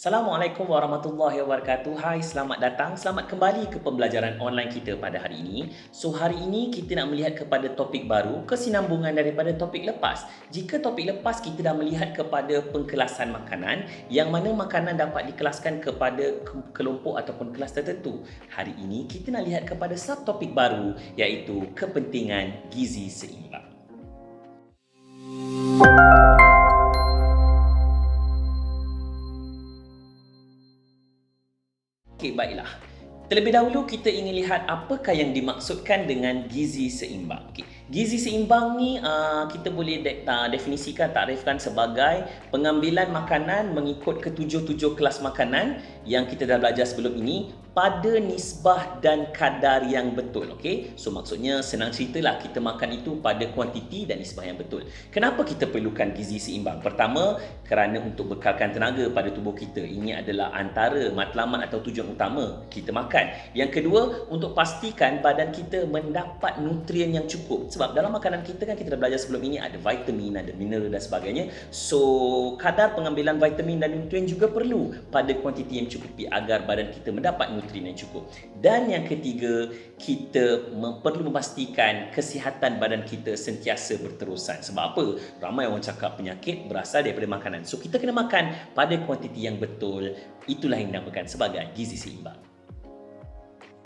Assalamualaikum warahmatullahi wabarakatuh. Hai, selamat datang. Selamat kembali ke pembelajaran online kita pada hari ini. So, hari ini kita nak melihat kepada topik baru, kesinambungan daripada topik lepas. Jika topik lepas kita dah melihat kepada pengkelasan makanan, yang mana makanan dapat dikelaskan kepada kelompok ataupun kelas tertentu. Hari ini kita nak lihat kepada subtopik baru, iaitu kepentingan gizi seimbang. Okey, baiklah. Terlebih dahulu kita ingin lihat apakah yang dimaksudkan dengan gizi seimbang. Okey, gizi seimbang ni kita boleh definisikan, takrifkan sebagai pengambilan makanan mengikut ketujuh-tujuh kelas makanan yang kita dah belajar sebelum ini pada nisbah dan kadar yang betul. Okey, so maksudnya senang ceritalah, kita makan itu pada kuantiti dan nisbah yang betul. Kenapa kita perlukan gizi seimbang? Pertama, kerana untuk bekalkan tenaga pada tubuh kita. Ini adalah antara matlamat atau tujuan utama kita makan. Yang kedua, untuk pastikan badan kita mendapat nutrien yang cukup. Sebab dalam makanan kita kan kita dah belajar sebelum ini ada vitamin, ada mineral dan sebagainya. So, kadar pengambilan vitamin dan nutrien juga perlu pada kuantiti yang cukupi agar badan kita mendapat nutrien yang cukup. Dan yang ketiga, kita perlu memastikan kesihatan badan kita sentiasa berterusan. Sebab apa? Ramai orang cakap penyakit berasal daripada makanan. So, kita kena makan pada kuantiti yang betul. Itulah yang dinamakan sebagai gizi seimbang.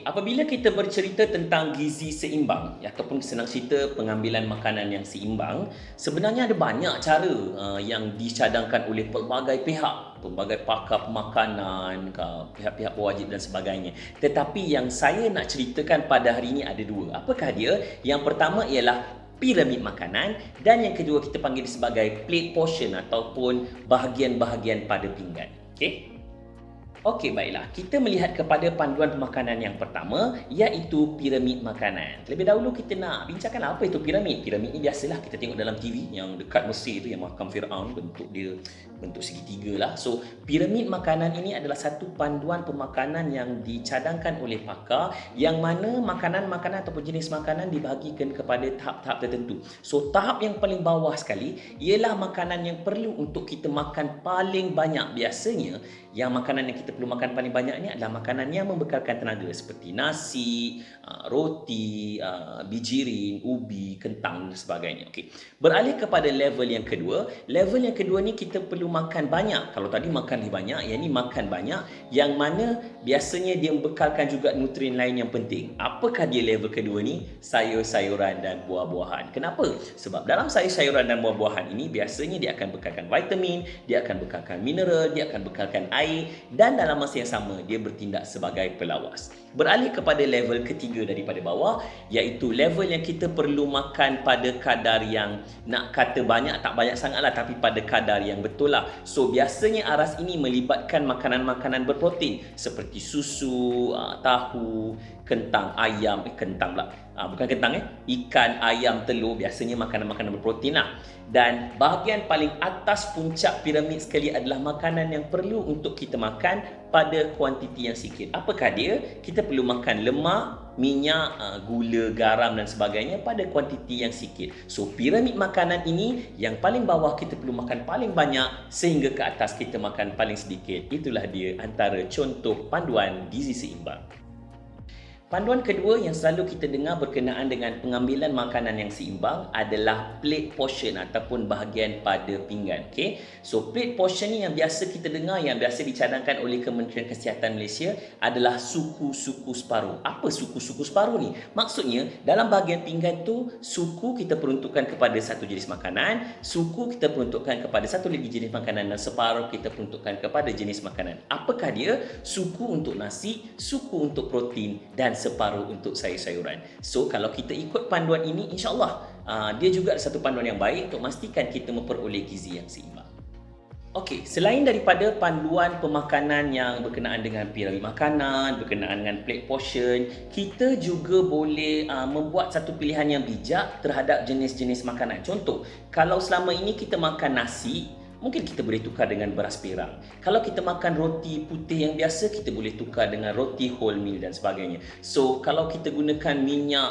Apabila kita bercerita tentang gizi seimbang ataupun senang cerita pengambilan makanan yang seimbang, sebenarnya ada banyak cara yang dicadangkan oleh pelbagai pihak, pelbagai pakar pemakanan, pihak-pihak pewajib dan sebagainya. Tetapi yang saya nak ceritakan pada hari ini ada dua. Apakah dia? Yang pertama ialah piramid makanan dan yang kedua kita panggil sebagai plate portion ataupun bahagian-bahagian pada pinggan. Okey? Okey, baiklah. Kita melihat kepada panduan pemakanan yang pertama, iaitu piramid makanan. Terlebih dahulu kita nak bincangkan apa itu piramid. Piramid ni biasalah kita tengok dalam TV yang dekat Mesir tu, yang makam Firaun, bentuk dia bentuk segitiga lah. So, piramid makanan ini adalah satu panduan pemakanan yang dicadangkan oleh pakar, yang mana makanan-makanan ataupun jenis makanan dibahagikan kepada tahap-tahap tertentu. So, tahap yang paling bawah sekali ialah makanan yang perlu untuk kita makan paling banyak. Biasanya, yang makanan yang kita perlu makan paling banyak ni adalah makanan yang membekalkan tenaga seperti nasi, roti, bijirin, ubi, kentang dan sebagainya. Okey. Beralih kepada level yang kedua. Level yang kedua ni kita perlu makan banyak. Kalau tadi makan lebih banyak, yang ni makan banyak, yang mana biasanya dia membekalkan juga nutrien lain yang penting. Apakah dia level kedua ni? Sayur-sayuran dan buah-buahan. Kenapa? Sebab dalam sayur-sayuran dan buah-buahan ini biasanya dia akan bekalkan vitamin, dia akan bekalkan mineral, dia akan bekalkan air, dan dalam masa yang sama dia bertindak sebagai pelawas. Beralih kepada level ketiga daripada bawah, iaitu level yang kita perlu makan pada kadar yang nak kata banyak tak banyak sangatlah, tapi pada kadar yang betul lah. So biasanya aras ini melibatkan makanan-makanan berprotein seperti susu, tahu, kentang, ayam, kentang pula. Bukan kentang ikan, ayam, telur, biasanya makanan-makanan berprotein lah. Dan bahagian paling atas puncak piramid sekali adalah makanan yang perlu untuk kita makan pada kuantiti yang sikit. Apakah dia? Kita perlu makan lemak, minyak, gula, garam dan sebagainya pada kuantiti yang sikit. So, piramid makanan ini yang paling bawah kita perlu makan paling banyak sehingga ke atas kita makan paling sedikit. Itulah dia antara contoh panduan gizi seimbang. Panduan kedua yang selalu kita dengar berkenaan dengan pengambilan makanan yang seimbang adalah plate portion ataupun bahagian pada pinggan. Okay? So, plate portion ni yang biasa kita dengar, yang biasa dicadangkan oleh Kementerian Kesihatan Malaysia adalah suku-suku separuh. Apa suku-suku separuh ni? Maksudnya, dalam bahagian pinggan tu, suku kita peruntukkan kepada satu jenis makanan, suku kita peruntukkan kepada satu lagi jenis makanan, dan separuh kita peruntukkan kepada jenis makanan. Apakah dia? Suku untuk nasi, suku untuk protein, dan separuh untuk sayur-sayuran. So, kalau kita ikut panduan ini, insyaAllah dia juga satu panduan yang baik untuk memastikan kita memperoleh gizi yang seimbang. Okey, selain daripada panduan pemakanan yang berkenaan dengan piramid makanan, berkenaan dengan plate portion, kita juga boleh membuat satu pilihan yang bijak terhadap jenis-jenis makanan. Contoh, kalau selama ini kita makan nasi, mungkin kita boleh tukar dengan beras perang. Kalau kita makan roti putih yang biasa, kita boleh tukar dengan roti wholemeal dan sebagainya. So, kalau kita gunakan minyak,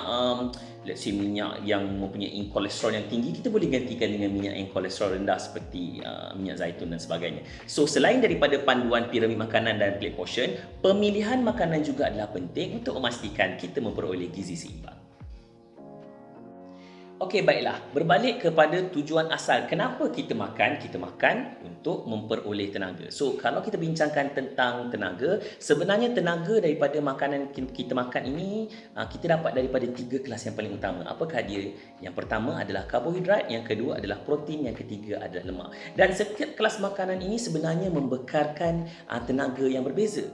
let's say minyak yang mempunyai kolesterol yang tinggi, kita boleh gantikan dengan minyak yang kolesterol rendah seperti minyak zaitun dan sebagainya. So, selain daripada panduan piramid makanan dan plate portion, pemilihan makanan juga adalah penting untuk memastikan kita memperoleh gizi seimbang. Okey, baiklah. Berbalik kepada tujuan asal. Kenapa kita makan? Kita makan untuk memperoleh tenaga. So, kalau kita bincangkan tentang tenaga, sebenarnya tenaga daripada makanan kita makan ini, kita dapat daripada 3 kelas yang paling utama. Apakah dia? Yang pertama adalah karbohidrat, yang kedua adalah protein, yang ketiga adalah lemak. Dan setiap kelas makanan ini sebenarnya membekalkan tenaga yang berbeza.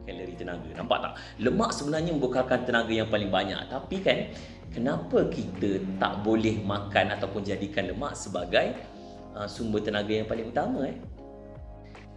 Kalori tenaga. Nampak tak? Lemak sebenarnya membekalkan tenaga yang paling banyak. Tapi kan, kenapa kita tak boleh makan ataupun jadikan lemak sebagai sumber tenaga yang paling utama?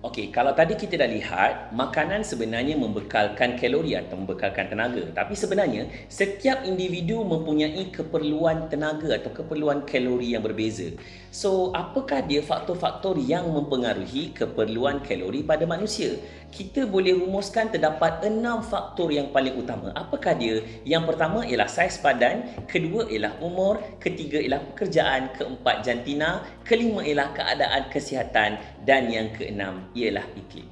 Okey, kalau tadi kita dah lihat, makanan sebenarnya membekalkan kalori atau membekalkan tenaga. Tapi sebenarnya, setiap individu mempunyai keperluan tenaga atau keperluan kalori yang berbeza. So, apakah dia faktor-faktor yang mempengaruhi keperluan kalori pada manusia? Kita boleh rumuskan terdapat 6 faktor yang paling utama. Apakah dia? Yang pertama ialah saiz badan, kedua ialah umur, ketiga ialah pekerjaan, keempat jantina, kelima ialah keadaan kesihatan dan yang keenam ialah iklim.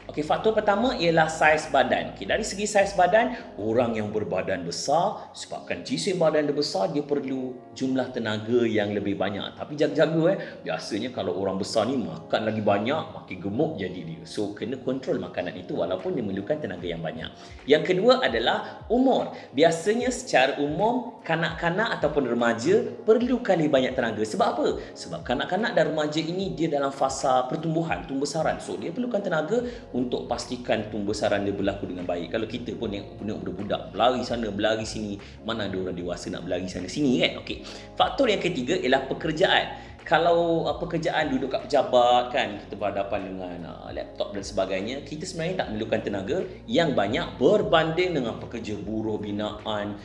Okey, faktor pertama ialah saiz badan. Okey, dari segi saiz badan, orang yang berbadan besar, sebabkan jisim badan dia besar, dia perlu jumlah tenaga yang lebih banyak. Tapi jaga-jaga biasanya kalau orang besar ni makan lagi banyak, makin gemuk jadi dia. So, kena kontrol makanan itu walaupun dia memerlukan tenaga yang banyak. Yang kedua adalah umur. Biasanya secara umum, kanak-kanak ataupun remaja perlukan lebih banyak tenaga. Sebab apa? Sebab kanak-kanak dan remaja ini dia dalam fasa pertumbuhan, tumbuh-besaran. So, dia perlukan tenaga untuk pastikan tumbuh-besaran dia berlaku dengan baik. Kalau kita pun tengok budak-budak berlari sana, berlari sini, mana ada orang dewasa nak berlari sana sini kan? Okey. Faktor yang ketiga ialah pekerjaan. Kalau pekerjaan duduk kat pejabat kan, kita berhadapan dengan laptop dan sebagainya, kita sebenarnya tak memerlukan tenaga yang banyak berbanding dengan pekerja buruh binaan,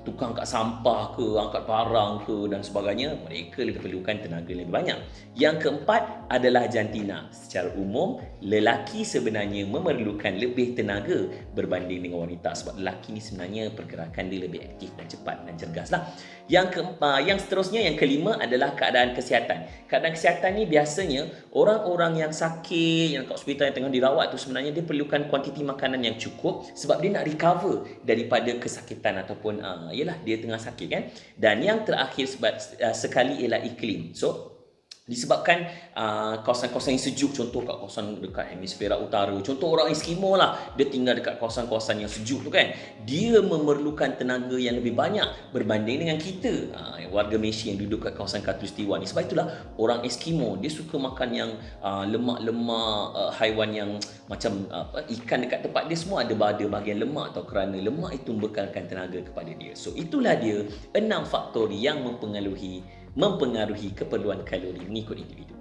tukang kat sampah ke, angkat barang ke dan sebagainya, mereka lebih perlukan tenaga lebih banyak. Yang keempat adalah jantina. Secara umum, lelaki sebenarnya memerlukan lebih tenaga berbanding dengan wanita sebab lelaki ni sebenarnya pergerakan dia lebih aktif dan cepat dan cergas lah. Yang seterusnya, yang kelima adalah keadaan kesihatan. Keadaan kesihatan ni biasanya orang-orang yang sakit, yang kat hospital yang tengah dirawat tu sebenarnya dia perlukan kuantiti makanan yang cukup sebab dia nak recover daripada kesakitan ataupun yalah dia tengah sakit kan. Dan yang terakhir sekali ialah iklim. So, disebabkan kawasan-kawasan yang sejuk, contoh kat kawasan dekat hemisfera utara, contoh orang Eskimo lah, dia tinggal dekat kawasan-kawasan yang sejuk tu kan, dia memerlukan tenaga yang lebih banyak berbanding dengan kita, warga Malaysia yang duduk kat kawasan khatulistiwa ni. Sebab itulah orang Eskimo dia suka makan yang lemak-lemak, haiwan yang macam ikan dekat tempat dia semua ada bahagian lemak, atau kerana lemak itu membekalkan tenaga kepada dia. So itulah dia 6 faktor yang mempengaruhi keperluan kalori mengikut individu.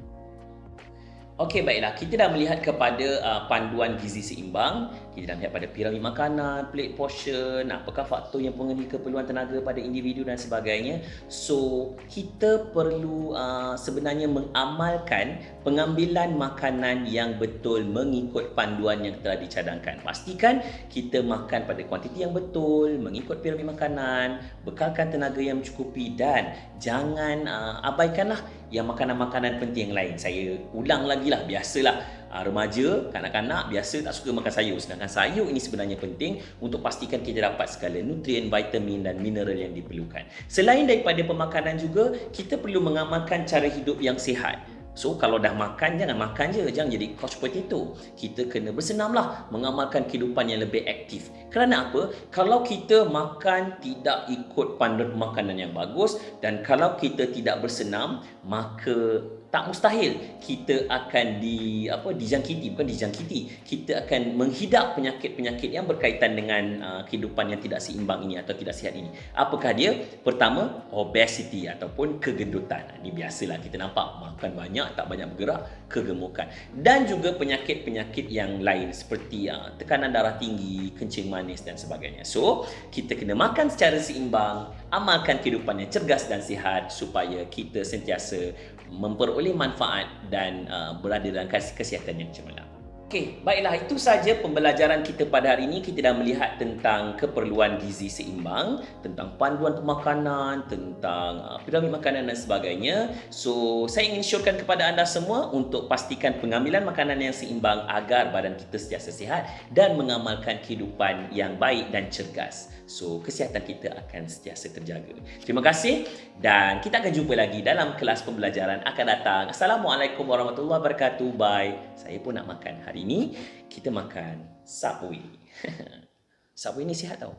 Okey, baiklah. Kita dah melihat kepada panduan gizi seimbang. Kita dah melihat pada piramid makanan, plate portion, apakah faktor yang mempengaruhi keperluan tenaga pada individu dan sebagainya. So, kita perlu sebenarnya mengamalkan pengambilan makanan yang betul mengikut panduan yang telah dicadangkan. Pastikan kita makan pada kuantiti yang betul, mengikut piramid makanan, bekalkan tenaga yang mencukupi dan jangan abaikanlah yang makanan-makanan penting yang lain. Saya ulang lagi lah, biasalah remaja, kanak-kanak biasa tak suka makan sayur. Sedangkan sayur ini sebenarnya penting untuk pastikan kita dapat segala nutrien, vitamin dan mineral yang diperlukan. Selain daripada pemakanan juga, kita perlu mengamalkan cara hidup yang sihat. So, kalau dah makan, jangan makan je. Jangan jadi couch potato. Kita kena bersenamlah, mengamalkan kehidupan yang lebih aktif. Kerana apa? Kalau kita makan tidak ikut panduan makanan yang bagus dan kalau kita tidak bersenam, maka tak mustahil kita akan kita akan menghidap penyakit-penyakit yang berkaitan dengan kehidupan yang tidak seimbang ini atau tidak sihat ini. Apakah dia? Pertama, obesity ataupun kegendutan. Ini biasalah kita nampak makan banyak, tak banyak bergerak, kegemukan. Dan juga penyakit-penyakit yang lain seperti tekanan darah tinggi, kencing manis dan sebagainya. So, kita kena makan secara seimbang, amalkan kehidupan yang cergas dan sihat supaya kita sentiasa memperoleh manfaat dan berada dalam kesihatan yang cemerlang. Okey, baiklah, itu saja pembelajaran kita pada hari ini. Kita dah melihat tentang keperluan gizi seimbang, tentang panduan pemakanan, tentang piramid makanan dan sebagainya. So, saya ingin syorkan kepada anda semua untuk pastikan pengambilan makanan yang seimbang agar badan kita sentiasa sihat dan mengamalkan kehidupan yang baik dan cergas. So, kesihatan kita akan sentiasa terjaga. Terima kasih dan kita akan jumpa lagi dalam kelas pembelajaran akan datang. Assalamualaikum warahmatullahi wabarakatuh. Bye. Saya pun nak makan. Hari ini kita makan Subway. Subway ni sihat tau.